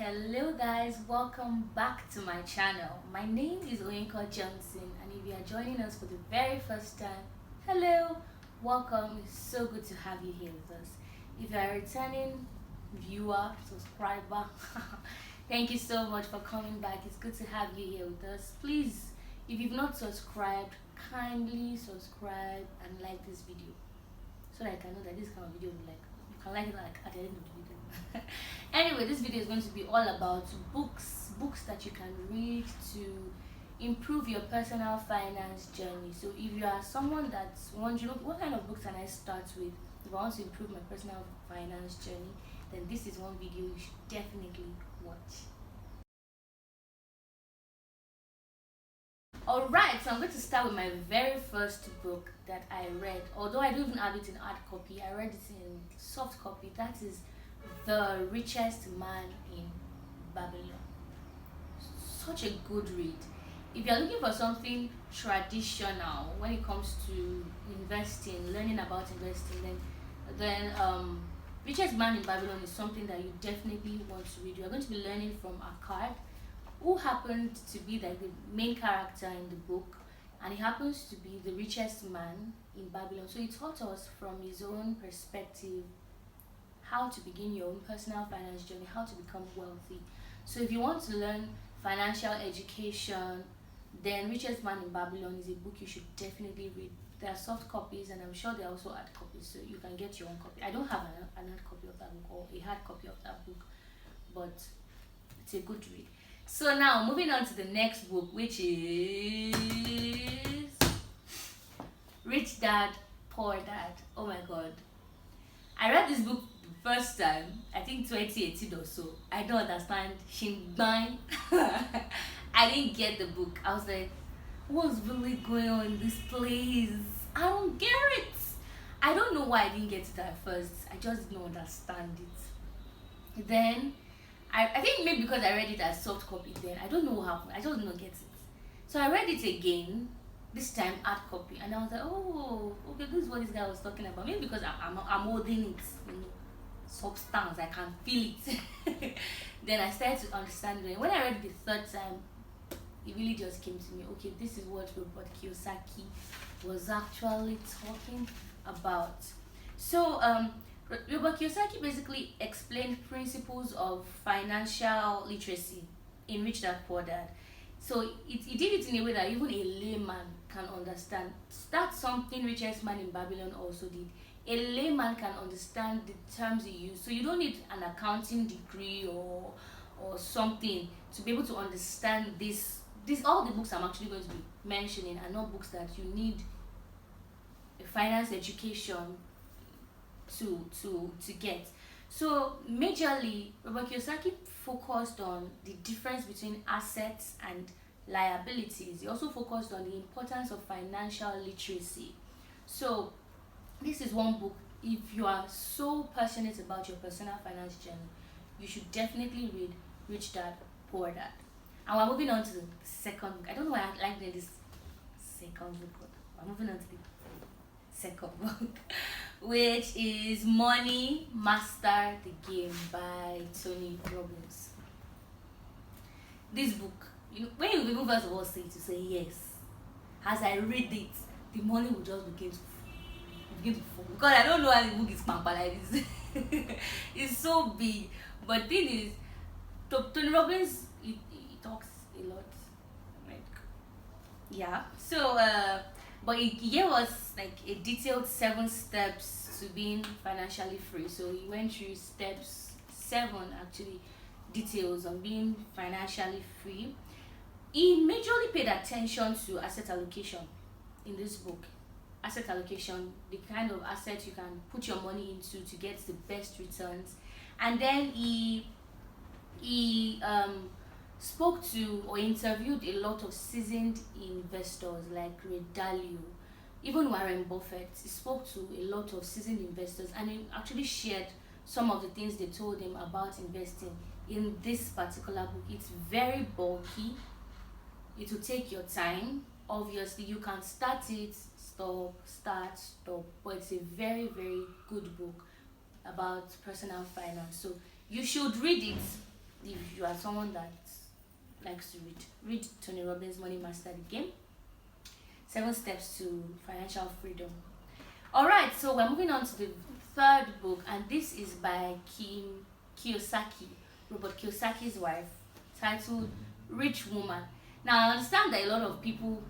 Hello guys, welcome back to my channel. My name is Oyinka Johnson, and if you are joining us for the very first time, hello, welcome. It's so good to have you here with us. If you are a returning viewer, subscriber, thank you so much for coming back. It's good to have you here with us. Please, if you've not subscribed, kindly subscribe and like this video so that I can know that this kind of video you like. You can like it like at the end of the video. Anyway, this video is going to be all about books that you can read to improve your personal finance journey. So if you are someone that's wondering what kind of books can I start with if I want to improve my personal finance journey, then this is one video you should definitely watch. Alright, so I'm going to start with my very first book that I read. Although I don't even have it in hard copy, I read it in soft copy. That is The Richest Man in Babylon. Such a good read. If you're looking for something traditional when it comes to investing, learning about investing, then Richest Man in Babylon is something that you definitely want to read. You're going to be learning from Akkad, who happened to be like the main character in the book, and he happens to be the richest man in Babylon. So he taught us from his own perspective how to begin your own personal finance journey, how to become wealthy. So if you want to learn financial education, then Richest Man in Babylon is a book you should definitely read. There are soft copies, and I'm sure there are also hard copies, so you can get your own copy. I don't have an hard copy of that book or a hard copy of that book, but it's a good read. So now moving on to the next book, which is Rich Dad Poor Dad. Oh my god, I read this book the first time, I think 2018 or so. I don't understand Shingbang. I didn't get the book. I was like, what's really going on in this place? I don't get it. I don't know why I didn't get it at first. I just didn't understand it. Then I think maybe because I read it as soft copy, then I don't know what happened. I just did not get it. So I read it again, this time hard copy, and I was like, oh, okay, this is what this guy was talking about. Maybe because I'm holding it, substance, I can feel it. Then I started to understand it. When I read it the third time, it really just came to me, okay, this is what Robert Kiyosaki was actually talking about. So Robert Kiyosaki basically explained principles of financial literacy in Rich Dad Poor Dad. So he did it in a way that even a layman can understand. That's something Richest Man in Babylon also did. A layman can understand the terms he used. So you don't need an accounting degree or something to be able to understand this. All the books I'm actually going to be mentioning are not books that you need a finance education to get. So majorly Robert Kiyosaki focused on the difference between assets and liabilities. He also focused on the importance of financial literacy. So this is one book, if you are so passionate about your personal finance journey, you should definitely read Rich Dad Poor Dad. And we're moving on to the second book. I don't know why I like this second book, but we're moving on to the second book, which is Money Master the Game by Tony Robbins. This book, when you people first of all say to say yes, as I read it, the money will just begin to fall, because I don't know how the book is pamper like this. It's so big, but thing is, Tony Robbins, he talks a lot, like, yeah. So but he gave us like a detailed 7 steps to being financially free. So he went through steps 7, actually, details on being financially free. He majorly paid attention to asset allocation in this book. Asset allocation, the kind of assets you can put your money into to get the best returns. And then he spoke to or interviewed a lot of seasoned investors like Ray Dalio, even Warren Buffett. He spoke to a lot of seasoned investors, and he actually shared some of the things they told him about investing in this particular book. It's very bulky. It will take your time. Obviously, you can start it, stop, but it's a very, very good book about personal finance. So you should read it if you are someone that likes to read Tony Robbins' Money Master the Game. 7 Steps to Financial Freedom. Alright, so we're moving on to the third book, and this is by Kim Kiyosaki, Robert Kiyosaki's wife, titled Rich Woman. Now, I understand that a lot of people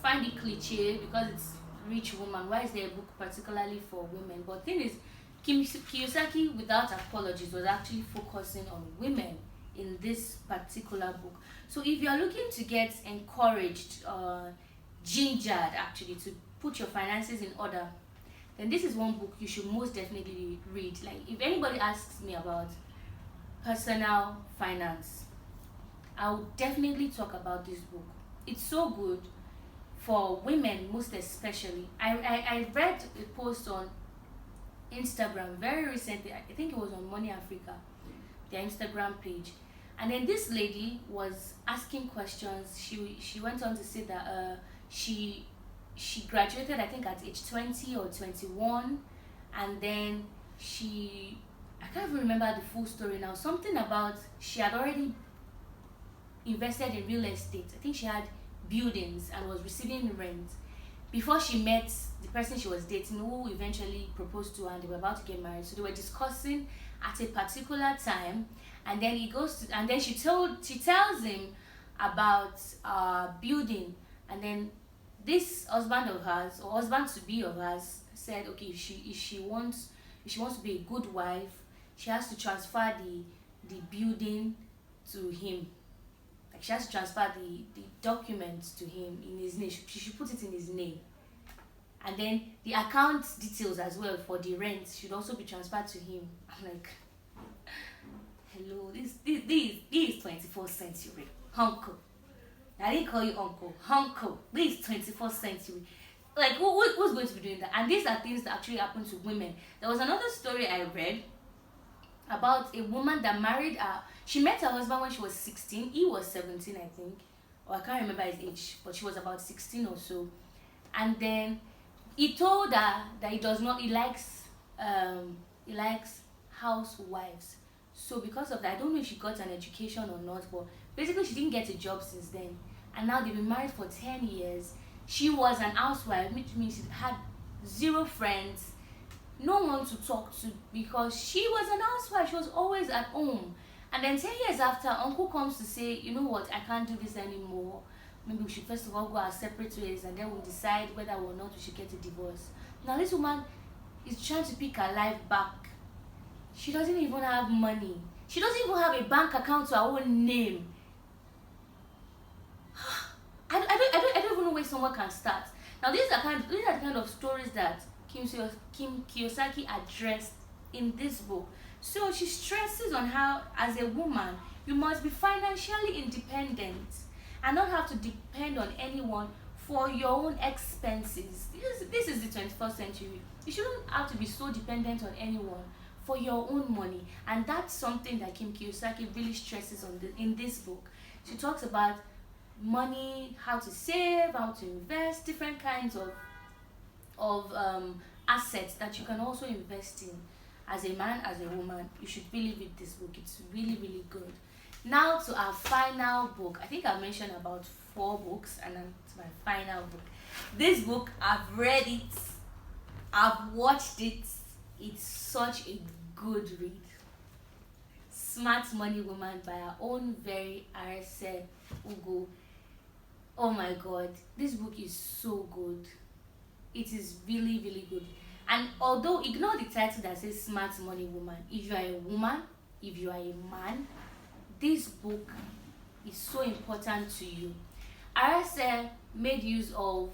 find it cliche because it's Rich Woman. Why is there a book particularly for women? But the thing is, Kim Kiyosaki, without apologies, was actually focusing on women in this particular book. So if you're looking to get encouraged, gingered actually, to put your finances in order, then this is one book you should most definitely read. Like, if anybody asks me about personal finance, I will definitely talk about this book. It's so good for women, most especially. I read a post on Instagram very recently. I think it was on Money Africa, their Instagram page, and then this lady was asking questions. She went on to say that she graduated, I think, at age 20 or 21, and then I can't even remember the full story now. Something about she had already invested in real estate. I think she had buildings and was receiving rent before she met the person she was dating, who eventually proposed to her, and they were about to get married. So they were discussing at a particular time, and then she tells him about building, and then this husband of hers, or husband to be of hers, said, okay, if she wants to be a good wife, she has to transfer the building to him. Like, she has to transfer the documents to him in his name. She should put it in his name, and then the account details as well for the rent should also be transferred to him. I'm like, hello, this is 21st century, uncle. I didn't call you uncle. This is 21st century. Like, who's going to be doing that? And these are things that actually happen to women. There was another story I read about a woman that married she met her husband when she was 16. He was 17, I think, or I can't remember his age, but she was about 16 or so. And then he told her that he likes housewives. So because of that, I don't know if she got an education or not, but basically she didn't get a job since then. And now they've been married for 10 years. She was an housewife, which means she had zero friends, no one to talk to, because she was an housewife. She was always at home. And then 10 years after, uncle comes to say, you know what, I can't do this anymore. Maybe we should first of all go our separate ways, and then we'll decide whether or not we should get a divorce. Now this woman is trying to pick her life back. She doesn't even have money. She doesn't even have a bank account to her own name. I don't even know where someone can start. Now these are the kind of stories that Kim Kiyosaki addressed in this book. So she stresses on how, as a woman, you must be financially independent and not have to depend on anyone for your own expenses. This is the 21st century. You shouldn't have to be so dependent on anyone for your own money. And that's something that Kim Kiyosaki really stresses on in this book. She talks about money, how to save, how to invest, different kinds of assets that you can also invest in. As a man, as a woman, you should really read this book. It's really, really good. Now to our final book. I think I've mentioned about 4 books, and then to my final book. This book, I've read it, I've watched it. It's such a good read. Smart Money Woman by our own very Arese Ugo. Oh my god, this book is so good. It is really, really good. And although, ignore the title that says Smart Money Woman. If you are a woman, if you are a man, this book is so important to you. Arese made use of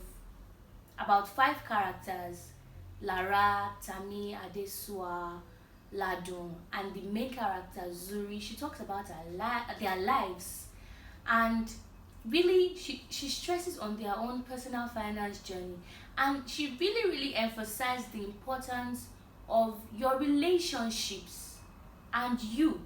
about 5 characters: Lara, Tami, Adesua, Ladun, and the main character Zuri. She talks about their lives, and really she stresses on their own personal finance journey, and she really emphasized the importance of your relationships and you.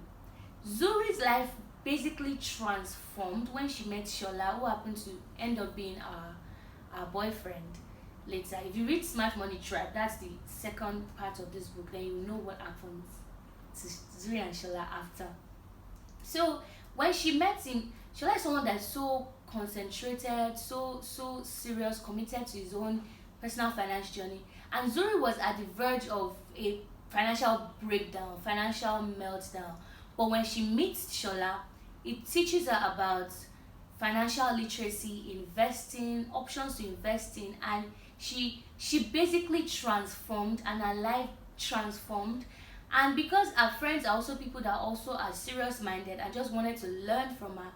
Zuri's life basically transformed when she met Shola, who happened to end up being our boyfriend later. If you read Smart Money Tribe, that's the second part of this book, then you know what happens to Zuri and Shola after. So when she met him, she was like someone that's so concentrated, so serious, committed to his own personal finance journey. And Zuri was at the verge of a financial breakdown, financial meltdown. But when she meets Shola, it teaches her about financial literacy, investing, options to invest in, and she basically transformed, and her life transformed. And because our friends are also people that also are serious minded and just wanted to learn from her,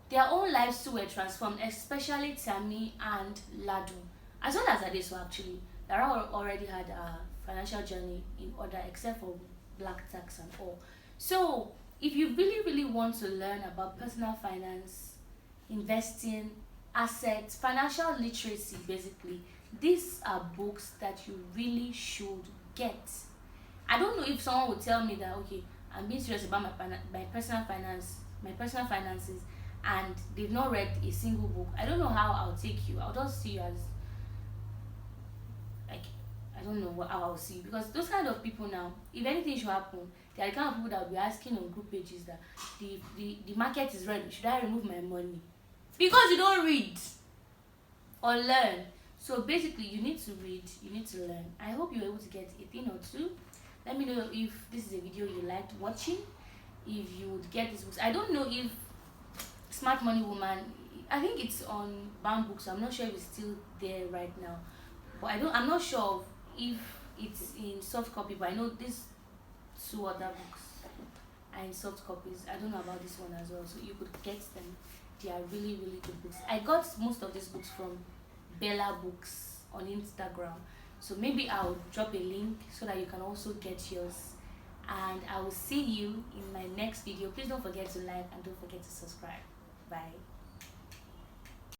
their own lives too were transformed, especially Tammy and Ladu, as well as Adeso actually. Lara already had a financial journey in order, except for black tax and all. So, if you really want to learn about personal finance, investing, assets, financial literacy, basically, these are books that you really should get. I don't know if someone would tell me that, okay, I'm being serious about my personal finance, my personal finances, and they've not read a single book. I don't know how I'll take you. I'll just see you as like, I don't know how I'll see you, because those kind of people now, if anything should happen, they are the kind of people that will be asking on group pages that the market is ready. Should I remove my money? Because you don't read or learn. So basically, you need to read, you need to learn. I hope you're able to get a thing or two. Let me know if this is a video you liked watching, if you would get this books. I don't know if Smart Money Woman, I think it's on bound books, so I'm not sure if it's still there right now. But I'm not sure if it's in soft copy, but I know these two other books are in soft copies. I don't know about this one as well, so you could get them. They are really good books. I got most of these books from Bella Books on Instagram, so maybe I'll drop a link so that you can also get yours. And I will see you in my next video. Please don't forget to like and don't forget to subscribe. Bye.